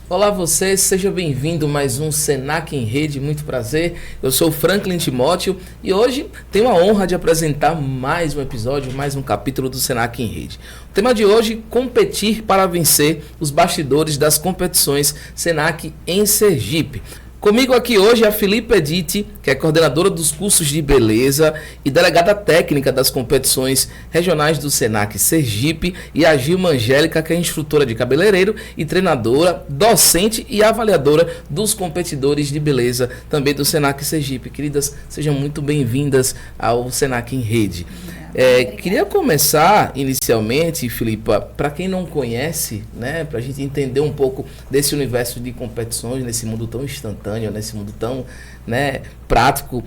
Olá você, seja bem-vindo a mais um Senac em Rede, muito prazer, eu sou Franklin Timóteo e hoje tenho a honra de apresentar mais um episódio, mais um capítulo do Senac em Rede. O tema de hoje, competir para vencer os bastidores das competições Senac em Sergipe. Comigo aqui hoje é a Filipe Edith, que é coordenadora dos cursos de beleza e delegada técnica das competições regionais do Senac Sergipe, e a Gilma Angélica, que é instrutora de cabeleireiro e treinadora, docente e avaliadora dos competidores de beleza também do Senac Sergipe. Queridas, sejam muito bem-vindas ao Senac em Rede. Queria começar inicialmente, Filipa, para quem não conhece, né, para a gente entender um pouco desse universo de competições, nesse mundo tão instantâneo, nesse mundo tão, né, prático,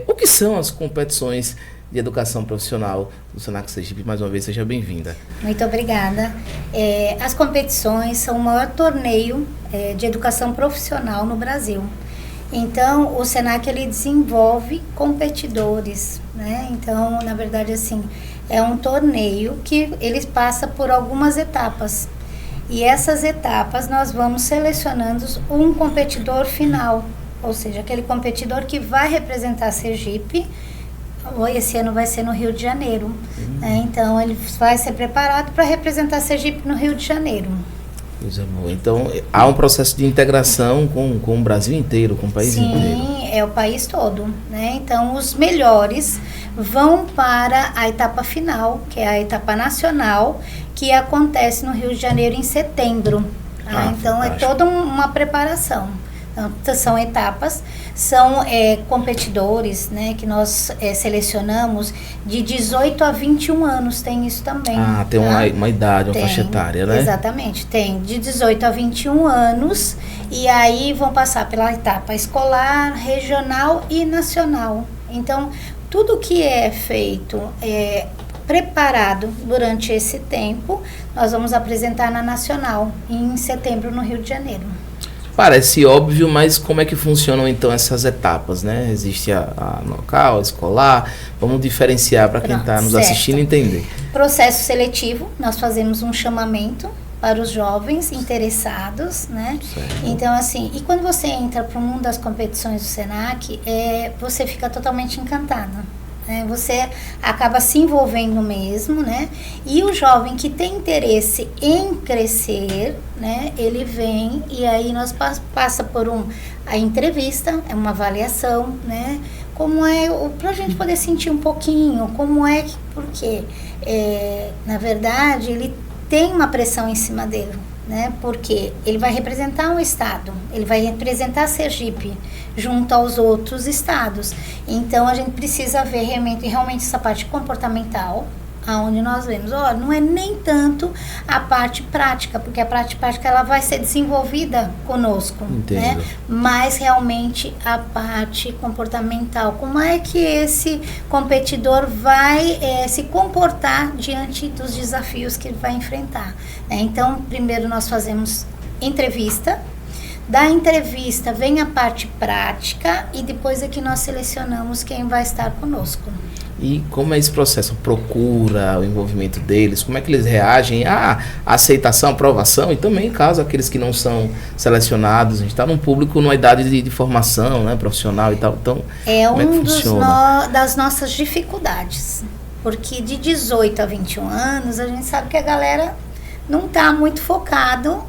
o que são as competições de educação profissional do Senac Sergipe? Mais uma vez, seja bem-vinda. Muito obrigada. As competições são o maior torneio de educação profissional no Brasil. Então, o Senac, ele desenvolve competidores, né? Então, na verdade, assim, é um torneio que ele passa por algumas etapas. E essas etapas nós vamos selecionando um competidor final, ou seja, aquele competidor que vai representar Sergipe. Esse ano vai ser no Rio de Janeiro, né? Então, ele vai ser preparado para representar Sergipe no Rio de Janeiro. Coisa boa. Então, há um processo de integração com o Brasil inteiro, com o país inteiro. Sim, é o país todo, né? Então, os melhores vão para a etapa final, que é a etapa nacional, que acontece no Rio de Janeiro em setembro. Tá? Então, fantástico. É toda uma preparação. Então, são etapas, são competidores, né, que nós selecionamos de 18 a 21 anos, tem isso também. Tem uma idade, uma faixa etária, né? Exatamente, tem de 18 a 21 anos, e aí vão passar pela etapa escolar, regional e nacional. Então, tudo que é feito preparado durante esse tempo, nós vamos apresentar na nacional, em setembro, no Rio de Janeiro. Parece óbvio, mas como é que funcionam então essas etapas, né? Existe a local, a escolar, vamos diferenciar para quem está nos assistindo entender. Processo seletivo, nós fazemos um chamamento para os jovens interessados, né? Certo. Então, assim, e quando você entra para o mundo das competições do Senac, você fica totalmente encantada. Você acaba se envolvendo mesmo, né? E o jovem que tem interesse em crescer, né? Ele vem e aí nós passa por a entrevista, é uma avaliação, né? Como pra gente poder sentir um pouquinho, porque na verdade ele tem uma pressão em cima dele, né? Porque ele vai representar um estado, ele vai representar Sergipe junto aos outros estados. Então a gente precisa ver realmente essa parte comportamental, aonde nós vemos, não é nem tanto a parte prática, porque a parte prática ela vai ser desenvolvida conosco, né? Mas realmente a parte comportamental, como é que esse competidor vai se comportar diante dos desafios que ele vai enfrentar, né? Então, primeiro nós fazemos entrevista. Da entrevista vem a parte prática e depois é que nós selecionamos quem vai estar conosco. E como é esse processo? Procura, o envolvimento deles, como é que eles reagem à aceitação, aprovação, e também, caso aqueles que não são selecionados, a gente está num público numa idade de formação, né, profissional e tal, então como é que funciona? Das nossas dificuldades, porque de 18 a 21 anos a gente sabe que a galera não está muito focado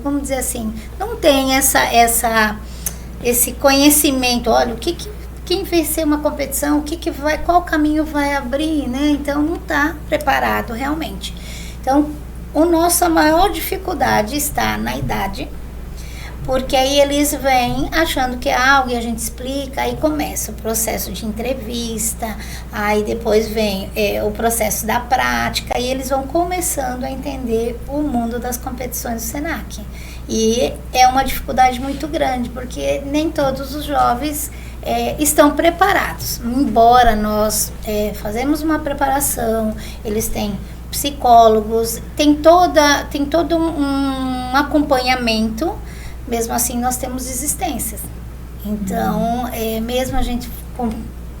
vamos dizer assim, não tem esse conhecimento, olha, quem vencer uma competição, qual caminho vai abrir, né? Então não está preparado realmente. Então, a nossa maior dificuldade está na idade, porque aí eles vêm achando que é algo e a gente explica, aí começa o processo de entrevista, aí depois vem o processo da prática, e eles vão começando a entender o mundo das competições do Senac. E é uma dificuldade muito grande, porque nem todos os jovens estão preparados. Embora nós fazemos uma preparação, eles têm psicólogos, tem todo um acompanhamento, mesmo assim nós temos desistências. Então, mesmo a gente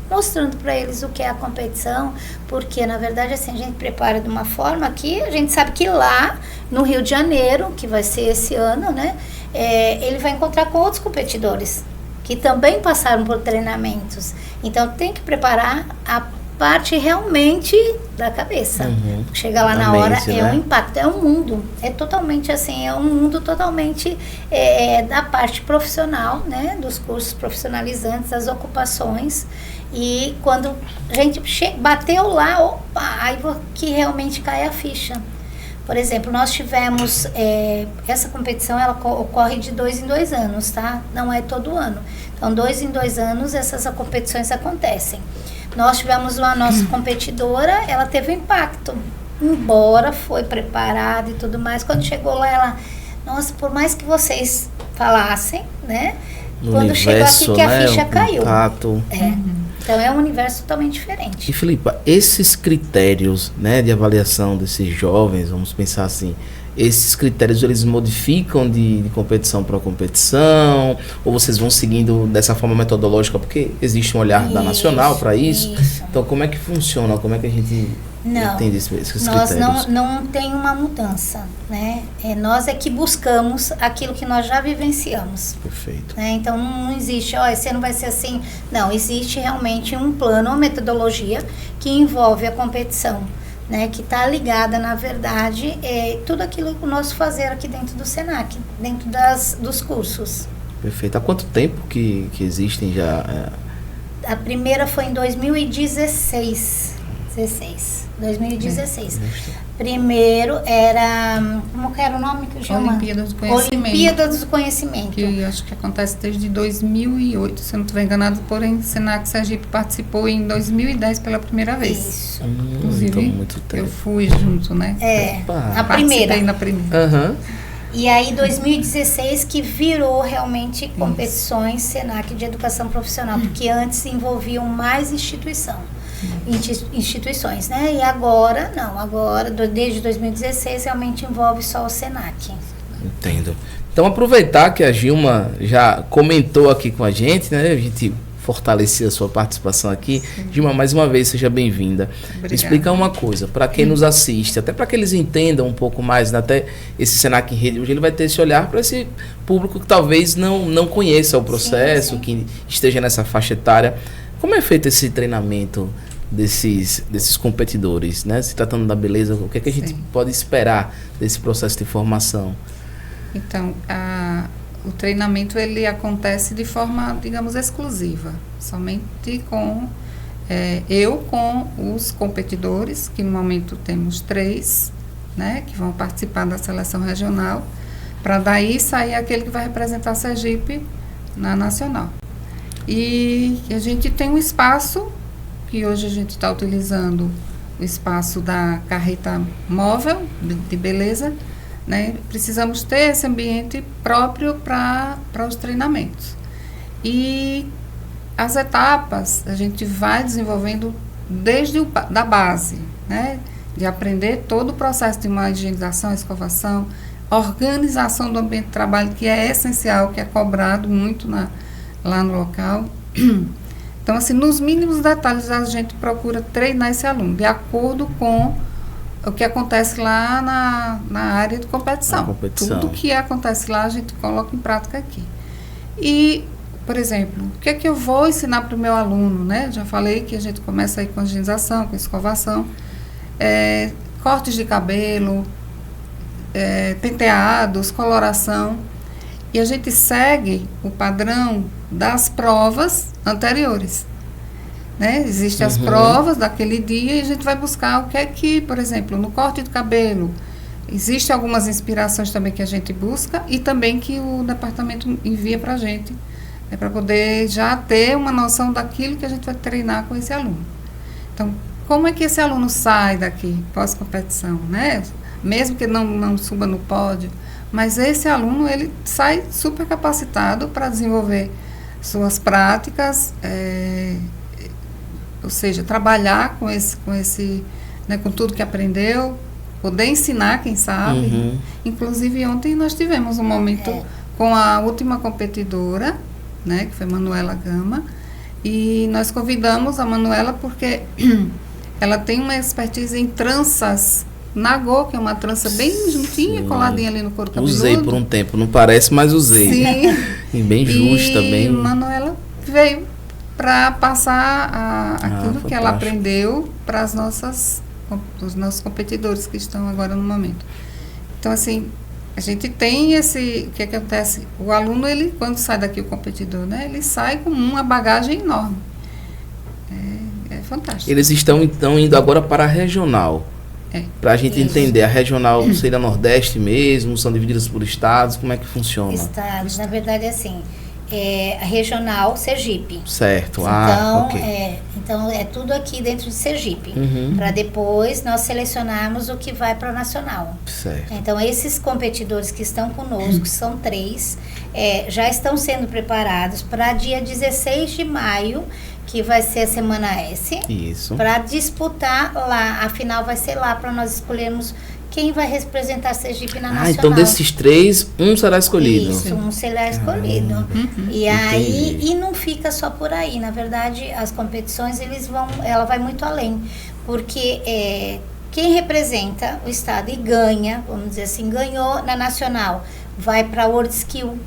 mostrando para eles o que é a competição, porque na verdade assim, a gente prepara de uma forma que a gente sabe que lá no Rio de Janeiro, que vai ser esse ano, né, ele vai encontrar com outros competidores que também passaram por treinamentos. Então tem que preparar a parte realmente da cabeça. Chega lá na hora, mente, né? um impacto, é um mundo, é totalmente assim, é um mundo totalmente da parte profissional, né, dos cursos profissionalizantes, das ocupações. E quando a gente bateu lá, opa, aí que realmente cai a ficha. Por exemplo, nós tivemos, essa competição, ela ocorre de 2 em 2 anos, tá? Não é todo ano. Então, 2 em 2 anos, essas competições acontecem. Nós tivemos uma nossa competidora, ela teve impacto. Embora foi preparada e tudo mais, quando chegou lá, ela... Nossa, por mais que vocês falassem, né? No quando universo, chegou aqui que a ficha o caiu. contato. Então, é um universo totalmente diferente. E, Filipa, esses critérios, né, de avaliação desses jovens, vamos pensar assim, esses critérios eles modificam de competição para competição, ou vocês vão seguindo dessa forma metodológica, porque existe um olhar da Nacional para isso. Então, como é que funciona? Como é que a gente entende esses nós critérios? não tem uma mudança, né? Nós é que buscamos aquilo que nós já vivenciamos. Perfeito. Né? Então, não existe, esse ano vai ser assim. Não, existe realmente um plano, uma metodologia que envolve a competição, né, que está ligada, na verdade, tudo aquilo que o nosso fazer aqui dentro do SENAC, dentro dos cursos. Perfeito. Há quanto tempo que existem já? A primeira foi em 2016. 2016. Primeiro era... Como que era o nome que eu chamo? Olimpíadas do Conhecimento. Olimpíadas do Conhecimento. Que acho que acontece desde 2008, se eu não estiver enganado, porém, Senac Sergipe participou em 2010 pela primeira vez. Isso. Inclusive, Então, muito tempo. eu fui junto, né? Na primeira. Participei na primeira. E aí, 2016, que virou realmente competições Senac de educação profissional, porque antes envolviam mais instituições, né? E agora, não, desde 2016, realmente envolve só o Senac. Entendo. Então, aproveitar que a Gilma já comentou aqui com a gente, né? A gente fortalecer a sua participação aqui. Sim. Gilma, mais uma vez, seja bem-vinda. Me explica uma coisa, para quem nos assiste, até para que eles entendam um pouco mais, né? Até esse Senac em Rede, hoje ele vai ter esse olhar para esse público que talvez não conheça o processo, sim. Que esteja nessa faixa etária. Como é feito esse treinamento desses competidores, né? Se tratando da beleza, o que é que a gente pode esperar desse processo de formação? Então, o treinamento ele acontece de forma, digamos, exclusiva, somente com os competidores, que no momento temos 3, né, que vão participar da seleção regional, para daí sair aquele que vai representar Sergipe na nacional. E a gente tem um espaço, que hoje a gente está utilizando o espaço da carreta móvel de beleza, né? Precisamos ter esse ambiente próprio para os treinamentos. E as etapas a gente vai desenvolvendo desde da base, né? De aprender todo o processo de uma higienização, escovação, organização do ambiente de trabalho, que é essencial, que é cobrado muito lá no local. Então, assim, nos mínimos detalhes a gente procura treinar esse aluno, de acordo com o que acontece lá na área de competição. Tudo que acontece lá a gente coloca em prática aqui. E, por exemplo, o que é que eu vou ensinar para o meu aluno, né? Já falei que a gente começa aí com higienização, com escovação, cortes de cabelo, penteados, coloração. E a gente segue o padrão das provas anteriores, né? Existem as provas daquele dia e a gente vai buscar o que é que, por exemplo, no corte de cabelo, existem algumas inspirações também que a gente busca e também que o departamento envia para a gente, para poder já ter uma noção daquilo que a gente vai treinar com esse aluno. Então, como é que esse aluno sai daqui pós-competição, né? Mesmo que não suba no pódio, mas esse aluno, ele sai super capacitado para desenvolver suas práticas, ou seja, trabalhar com esse né, com tudo que aprendeu, poder ensinar quem sabe. Inclusive, ontem nós tivemos um momento com a última competidora, né, que foi Manuela Gama, e nós convidamos a Manuela porque ela tem uma expertise em tranças Nagô, que é uma trança bem juntinha, coladinha ali no couro cabeludo. Usei por um tempo, não parece, mas usei. Sim. E bem justa, e bem... Manuela veio para passar aquilo que ela aprendeu para os nossos competidores que estão agora no momento. Então, assim, a gente tem o que acontece? O aluno, ele, quando sai daqui, o competidor, né, ele sai com uma bagagem enorme. É fantástico. Eles estão, então, indo agora para a regional. Para a gente entender, a regional seria Nordeste mesmo, são divididas por estados, como é que funciona? Estados, na verdade, assim, a regional Sergipe. Certo, então, ok. Então, é tudo aqui dentro de Sergipe, Uhum. para depois nós selecionarmos o que vai para a nacional. Certo. Então, esses competidores que estão conosco, que são 3, já estão sendo preparados para dia 16 de maio, que vai ser a Semana S, Isso. para disputar lá. A final vai ser lá, para nós escolhermos quem vai representar Sergipe na nacional. Então desses 3, um será escolhido. Isso, um será escolhido. E aí, e não fica só por aí. Na verdade, as competições, ela vai muito além. Porque quem representa o estado e ganha, vamos dizer assim, ganhou na nacional, vai para a World Skill,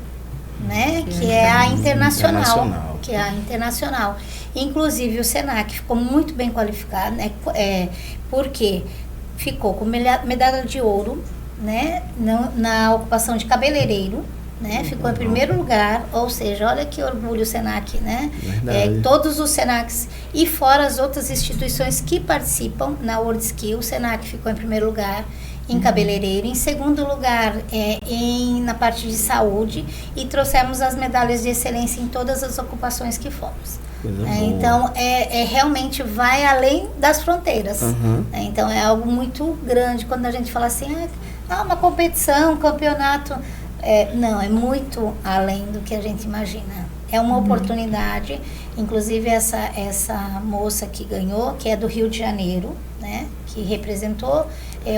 né? Que é a internacional. Que é a internacional. Inclusive o Senac ficou muito bem qualificado, né? Porque ficou com medalha de ouro, né? Na ocupação de cabeleireiro, né? Ficou em primeiro lugar, ou seja, olha que orgulho o Senac, né? Todos os Senacs e fora as outras instituições que participam na World Skill, o Senac ficou em primeiro lugar em cabeleireiro, em segundo lugar na parte de saúde, e trouxemos as medalhas de excelência em todas as ocupações que fomos. Então, realmente vai além das fronteiras. Então, é algo muito grande quando a gente fala assim, uma competição, um campeonato. Não, é muito além do que a gente imagina. É uma oportunidade, inclusive essa moça que ganhou, que é do Rio de Janeiro, né, que representou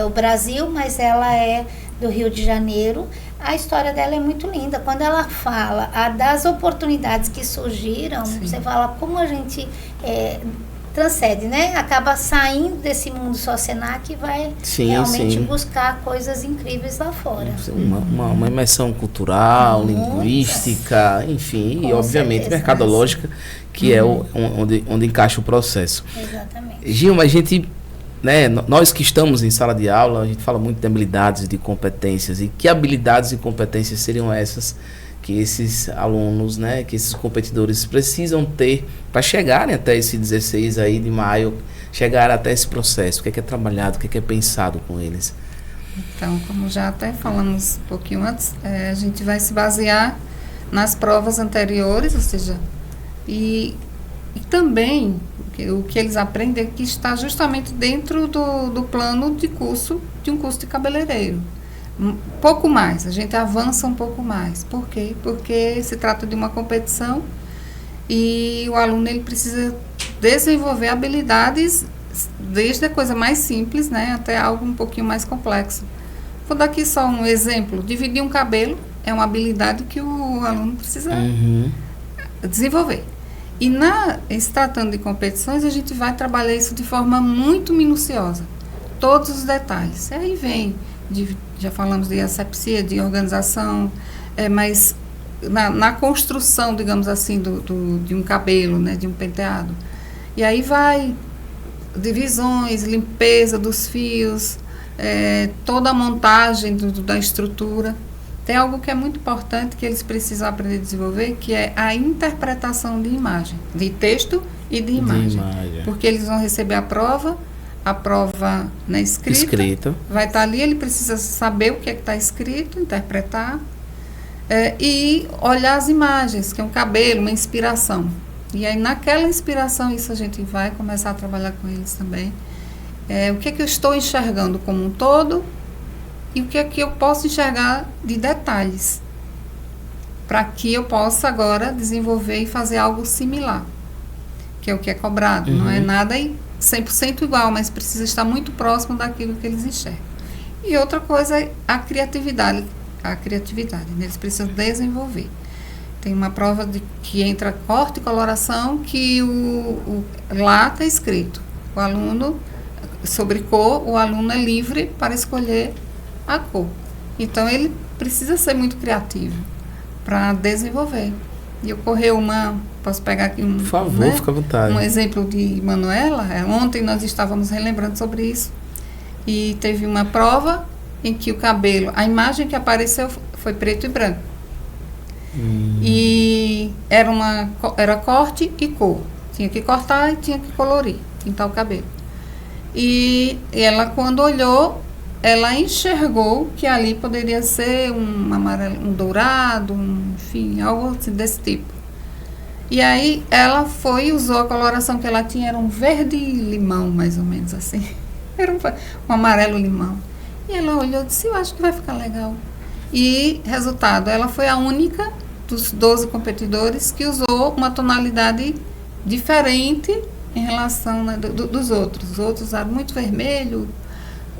o Brasil, mas ela é do Rio de Janeiro. A história dela é muito linda. Quando ela fala das oportunidades que surgiram, sim, você fala como a gente transcende, né? Acaba saindo desse mundo só Senac e vai realmente buscar coisas incríveis lá fora. Uma imersão cultural, linguística, enfim, e obviamente mercadológica, que é onde encaixa o processo. Exatamente. Gilma, a gente... Né, nós que estamos em sala de aula, a gente fala muito de habilidades e de competências. E que habilidades e competências seriam essas que esses alunos, né, que esses competidores precisam ter para chegarem até esse 16 aí de maio, chegar até esse processo? O que é trabalhado, o que é pensado com eles? Então, como já até falamos um pouquinho antes, a gente vai se basear nas provas anteriores, ou seja, e também o que eles aprendem que está justamente dentro do plano de curso, de um curso de cabeleireiro. Um pouco mais, a gente avança um pouco mais. Por quê? Porque se trata de uma competição e o aluno ele precisa desenvolver habilidades desde a coisa mais simples, né, até algo um pouquinho mais complexo. Vou dar aqui só um exemplo. Dividir um cabelo é uma habilidade que o aluno precisa desenvolver. E se tratando de competições, a gente vai trabalhar isso de forma muito minuciosa. Todos os detalhes. Aí vem, já falamos de asepsia, de organização, mas na construção, digamos assim, de um cabelo, né, de um penteado. E aí vai divisões, limpeza dos fios, toda a montagem da estrutura. Tem algo que é muito importante que eles precisam aprender a desenvolver, que é a interpretação de imagem, de texto e de imagem. Porque eles vão receber a prova na escrita, vai estar ali, ele precisa saber o que é que está escrito, interpretar, e olhar as imagens, que é um cabelo, uma inspiração. E aí naquela inspiração, isso a gente vai começar a trabalhar com eles também. O que é que eu estou enxergando como um todo, e o que é que eu posso enxergar de detalhes, para que eu possa agora desenvolver e fazer algo similar, que é o que é cobrado. Não é nada 100% igual, mas precisa estar muito próximo daquilo que eles enxergam. E outra coisa é a criatividade. a criatividade, né? Eles precisam desenvolver. Tem uma prova que entra corte e coloração, que lá está escrito, o aluno, sobre cor, o aluno é livre para escolher a cor. Então, ele precisa ser muito criativo para desenvolver. E ocorreu posso pegar aqui por favor, fica à vontade. Um exemplo de Manuela. Ontem nós estávamos relembrando sobre isso, e teve uma prova em que o cabelo, a imagem que apareceu foi preto e branco. E era corte e cor. Tinha que cortar e tinha que colorir, pintar o cabelo. E ela, quando olhou, ela enxergou que ali poderia ser um amarelo, um dourado, enfim, algo desse tipo. E aí ela foi e usou a coloração que ela tinha, era um verde-limão, mais ou menos assim. Era um amarelo-limão. E ela olhou e disse, eu acho que vai ficar legal. E, resultado, ela foi a única dos 12 competidores que usou uma tonalidade diferente em relação, né, dos outros. Os outros usaram muito vermelho,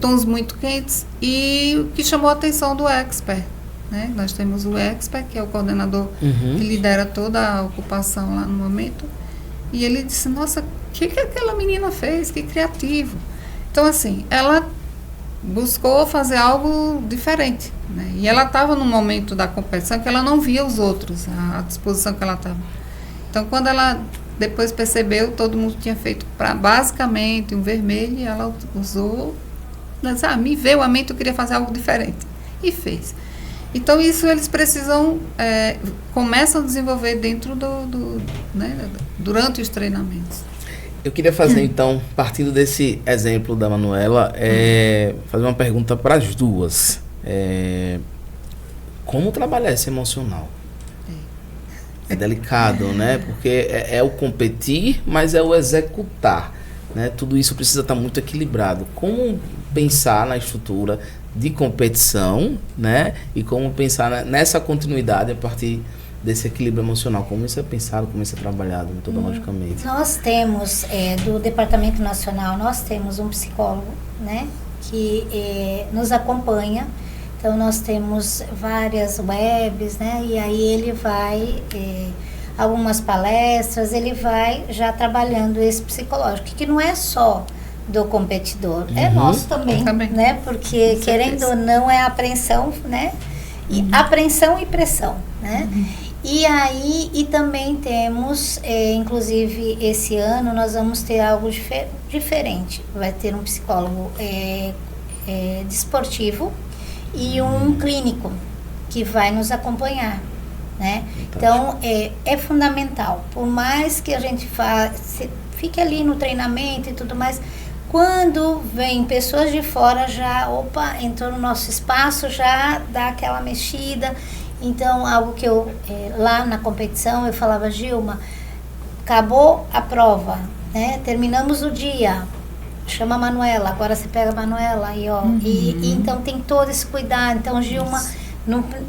tons muito quentes, e o que chamou a atenção do expert, né? Nós temos o expert, que é o coordenador que lidera toda a ocupação lá no momento, e ele disse, nossa, o que aquela menina fez? Que criativo. Então, assim, ela buscou fazer algo diferente, né? E ela estava num momento da competição que ela não via os outros, a disposição que ela estava. Então, quando ela depois percebeu, todo mundo tinha feito basicamente um vermelho, e ela usou, me veio à mente, eu queria fazer algo diferente, e fez. Então, isso eles precisam, começam a desenvolver dentro né, durante os treinamentos. Eu queria fazer, então, partindo desse exemplo da Manuela, fazer uma pergunta para as duas. Como trabalhar esse emocional? É delicado, né? Porque é o competir, mas é o executar, né? Tudo isso precisa estar muito equilibrado. Como pensar na estrutura de competição, né? E como pensar nessa continuidade a partir desse equilíbrio emocional, como isso é pensado, como isso é trabalhado metodologicamente? Nós temos, do Departamento Nacional, nós temos um psicólogo, né, que nos acompanha. Então, nós temos várias webs, né, e aí ele vai, algumas palestras, ele vai já trabalhando esse psicológico, que não é só do competidor, é nosso também, né, porque, querendo ou não, é apreensão, né, e apreensão e pressão, né. E aí, e também temos, inclusive esse ano, nós vamos ter algo diferente. Vai ter um psicólogo desportivo e um clínico que vai nos acompanhar, né? Então, é fundamental. Por mais que a gente fique ali no treinamento e tudo mais, quando vem pessoas de fora, já, entrou no nosso espaço, já dá aquela mexida. Então, algo que eu, lá na competição, eu falava, Gilma, acabou a prova, né? Terminamos o dia, chama a Manuela, agora você pega a Manuela, e então tem todo esse cuidado. Então, Gilma,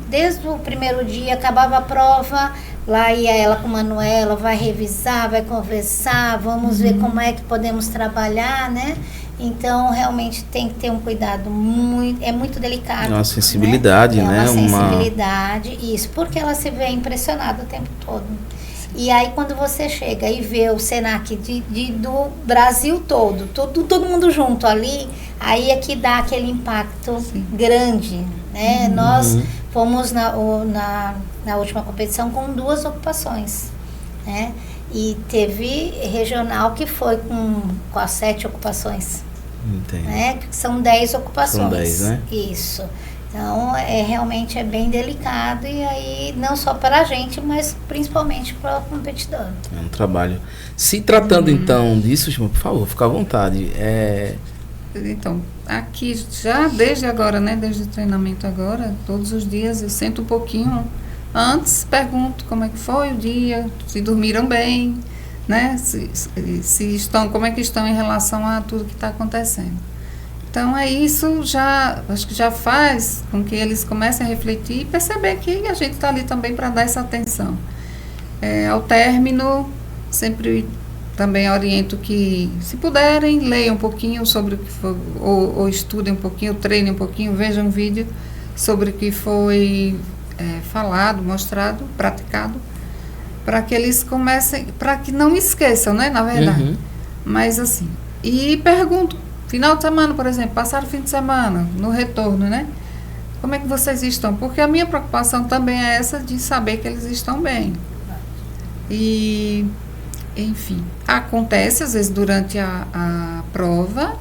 desde o primeiro dia, acabava a prova, lá ia ela com a Manuela, vai revisar, vai conversar, vamos ver como é que podemos trabalhar, né? Então, realmente tem que ter um cuidado muito delicado. Uma sensibilidade, né? Uma sensibilidade, isso, porque ela se vê impressionada o tempo todo. E aí, quando você chega e vê o Senac do Brasil todo mundo junto ali, aí é que dá aquele impacto grande, né? Nós fomos na última competição com 2 ocupações, né? E teve regional que foi com as 7 ocupações. Entendi. Né? São 10 ocupações. São 10, né? Isso. Então, realmente é bem delicado, e aí não só para a gente, mas principalmente para o competidor. É um trabalho. Se tratando, então, disso, por favor, fica à vontade. Então, aqui já desde agora, né? Desde o treinamento agora, todos os dias eu sento um pouquinho antes, pergunto como é que foi o dia, se dormiram bem, né? Se estão, como é que estão em relação a tudo que está acontecendo. Então, isso acho que já faz com que eles comecem a refletir e perceber que a gente está ali também para dar essa atenção. Ao término, sempre também oriento que, se puderem, leiam um pouquinho sobre o que for, ou estudem um pouquinho, treinem um pouquinho, vejam um vídeo sobre o que foi falado, mostrado, praticado, para que eles comecem, para que não esqueçam, né, na verdade. Uhum. Mas assim, e pergunto, final de semana, por exemplo, passaram o fim de semana, no retorno, né? Como é que vocês estão? Porque a minha preocupação também é essa de saber que eles estão bem. E, enfim, acontece às vezes durante a prova,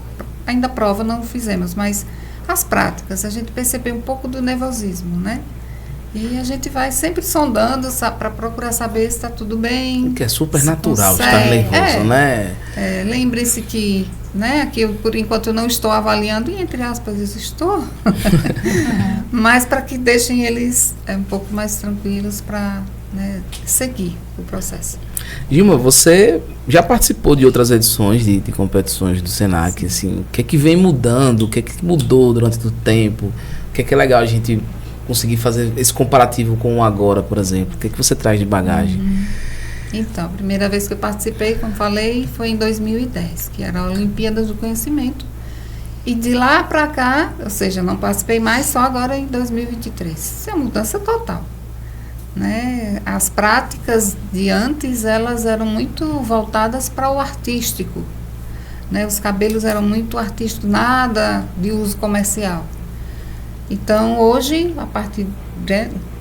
ainda a prova não fizemos, mas as práticas, a gente percebeu um pouco do nervosismo, né? E a gente vai sempre sondando para procurar saber se está tudo bem. Que é super natural estar nervoso, né? Lembre-se que, né, que eu, por enquanto eu não estou avaliando, e entre aspas, eu estou, mas para que deixem eles um pouco mais tranquilos para, né, seguir o processo. Gilma, você já participou de outras edições de competições do Senac, assim, o que é que vem mudando, o que é que mudou durante o tempo, o que é legal a gente conseguir fazer esse comparativo com o agora, por exemplo, o que é que você traz de bagagem? Então, a primeira vez que eu participei, como falei, foi em 2010, que era a Olimpíadas do Conhecimento, e de lá para cá, ou seja, não participei mais, só agora em 2023. Isso é uma mudança total. Né? As práticas de antes, elas eram muito voltadas para o artístico, né? Os cabelos eram muito artísticos, nada de uso comercial. Então, hoje, a partir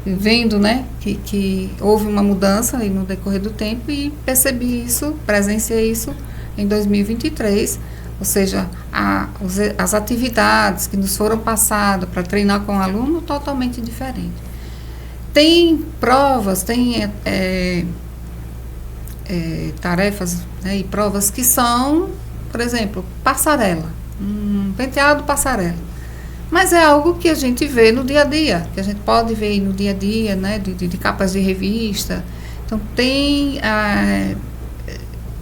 vendo, né, que houve uma mudança aí no decorrer do tempo, e percebi isso, presenciei isso em 2023, ou seja, as atividades que nos foram passadas para treinar com o aluno, totalmente diferente. Tem provas, tem tarefas, né, e provas que são, por exemplo, passarela, penteado passarela. Mas é algo que a gente vê no dia a dia, que a gente pode ver no dia a dia, né, de capas de revista. Então, tem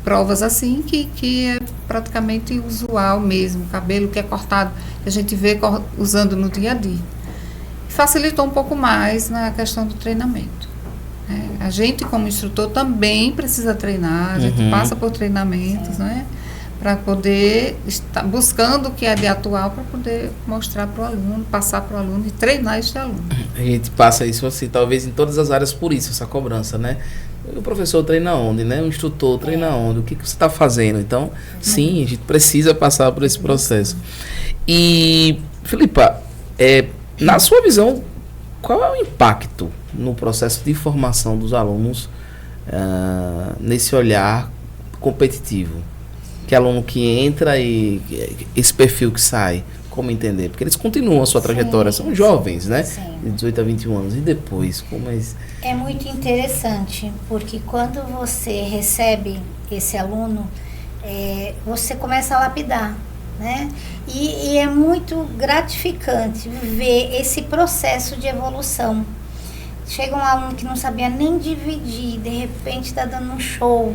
provas assim que é praticamente usual mesmo, cabelo que é cortado, que a gente vê usando no dia a dia. Facilitou um pouco mais na questão do treinamento. Né? A gente, como instrutor, também precisa treinar, a gente passa por treinamentos, né? Para poder estar buscando o que é de atual, para poder mostrar para o aluno, passar para o aluno e treinar este aluno. A gente passa isso assim, talvez em todas as áreas, por isso, essa cobrança, né? O professor treina onde, né? O instrutor treina onde, o que você está fazendo? Então, sim, a gente precisa passar por esse processo. E, Filipa, na sua visão, qual é o impacto no processo de formação dos alunos nesse olhar competitivo? Que aluno que entra e esse perfil que sai, como entender? Porque eles continuam a sua trajetória, são jovens, né? Sim. De 18 a 21 anos. E depois, como é isso? É muito interessante, porque quando você recebe esse aluno, você começa a lapidar, né? E é muito gratificante ver esse processo de evolução. Chega um aluno que não sabia nem dividir, de repente está dando um show.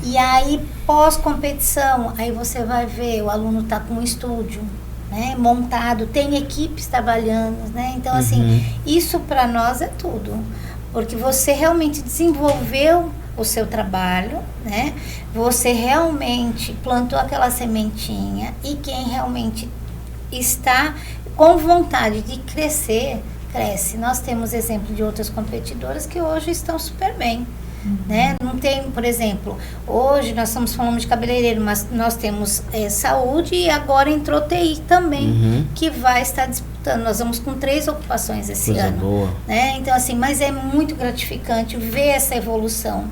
E aí, pós-competição, aí você vai ver, o aluno está com um estúdio, né, montado, tem equipes trabalhando, né? Então, assim, isso para nós é tudo. Porque você realmente desenvolveu o seu trabalho, né? Você realmente plantou aquela sementinha, e quem realmente está com vontade de crescer, cresce. Nós temos exemplo de outras competidoras que hoje estão super bem, né? Não tem, por exemplo, hoje nós estamos falando de cabeleireiro, mas nós temos saúde, e agora entrou TI também, que vai estar disputando. Nós vamos com 3 ocupações esse Coisa ano, boa. né? Então, assim, mas é muito gratificante ver essa evolução.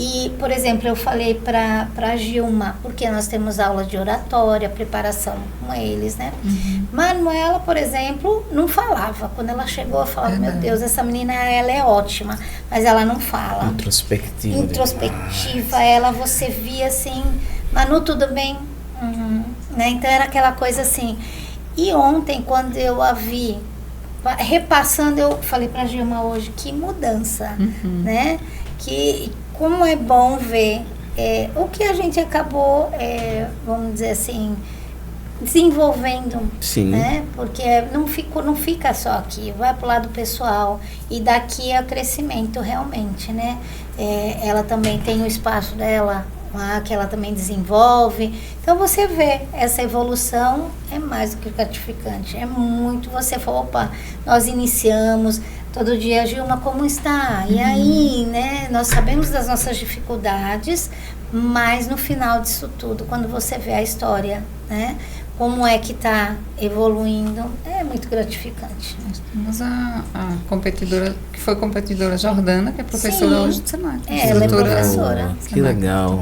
E, por exemplo, eu falei para a Gilma, porque nós temos aula de oratória, preparação com eles, né? Manuela, por exemplo, não falava. Quando ela chegou, eu falava, meu Deus, essa menina, ela é ótima, mas ela não fala. Introspectiva, ela, você via assim, Manu, tudo bem? Né? Então, era aquela coisa assim. E ontem, quando eu a vi repassando, eu falei para a Gilma hoje, que mudança, né? Como é bom ver o que a gente acabou, vamos dizer assim, desenvolvendo, né? Porque não fica só aqui, vai para o lado pessoal, e daqui é crescimento realmente, né? Ela também tem o espaço dela que ela também desenvolve. Então você vê essa evolução, é mais do que gratificante. É muito, você fala, opa, nós iniciamos, todo dia, Gilma, como está? E aí, né, nós sabemos das nossas dificuldades, mas no final disso tudo, quando você vê a história, né, como é que está evoluindo, é muito gratificante. Nós temos a competidora, que foi competidora Jordana, que é professora Sim. hoje do Senac. Ela é professora. Que legal.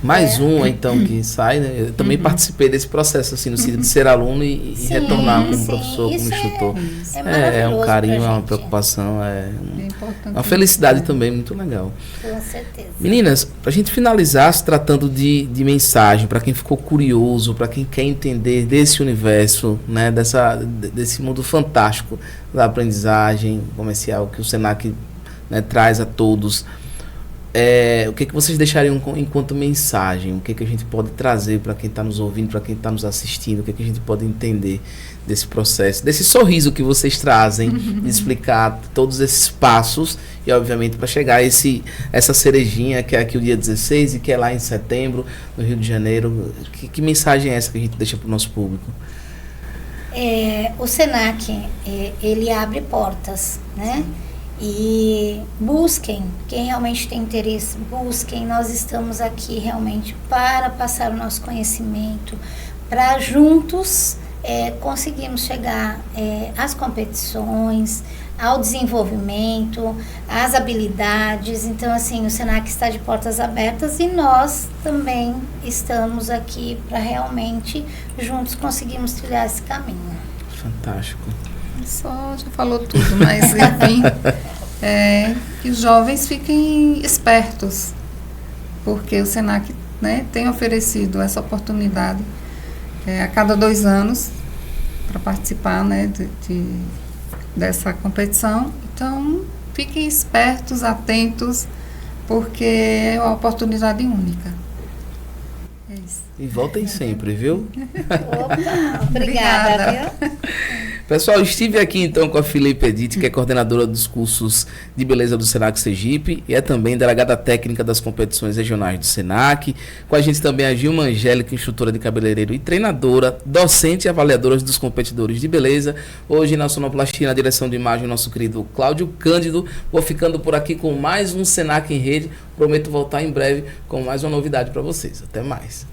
Mais uma, então, que sai, né? Eu também participei desse processo, assim, no sentido de ser aluno e Sim, retornar como sim. professor, Isso como instrutor. É maravilhoso um carinho, pra uma gente. preocupação, É importante. uma felicidade também muito legal. Com certeza. Meninas, pra gente finalizar, se tratando de mensagem, para quem ficou curioso, para quem quer entender desse universo, né, desse mundo fantástico da aprendizagem comercial que o Senac, né, traz a todos, o que vocês deixariam enquanto mensagem? O que a gente pode trazer para quem está nos ouvindo, para quem está nos assistindo? O que a gente pode entender desse processo, desse sorriso que vocês trazem, de explicar todos esses passos e, obviamente, para chegar a essa cerejinha que é aqui o dia 16 e que é lá em setembro, no Rio de Janeiro. Que mensagem é essa que a gente deixa para o nosso público? O Senac, ele abre portas, né? E busquem, quem realmente tem interesse, busquem. Nós estamos aqui realmente para passar o nosso conhecimento, para juntos conseguirmos chegar às competições, ao desenvolvimento, às habilidades. Então, assim, o Senac está de portas abertas e nós também estamos aqui para realmente juntos conseguirmos trilhar esse caminho. Fantástico. Só já falou tudo, mas enfim, que os jovens fiquem espertos, porque o Senac, né, tem oferecido essa oportunidade a cada 2 anos para participar, né, dessa competição. Então, fiquem espertos, atentos, porque é uma oportunidade única. É isso. E voltem sempre, viu? Opa, obrigada, viu? Pessoal, estive aqui então com a Filipe Edith, que é coordenadora dos cursos de beleza do Senac Sergipe e é também delegada técnica das competições regionais do Senac. Com a gente também a Gilma Angélica, instrutora de cabeleireiro e treinadora, docente e avaliadora dos competidores de beleza. Hoje na sonoplastia, na direção de imagem, nosso querido Cláudio Cândido. Vou ficando por aqui com mais um Senac em Rede. Prometo voltar em breve com mais uma novidade para vocês. Até mais.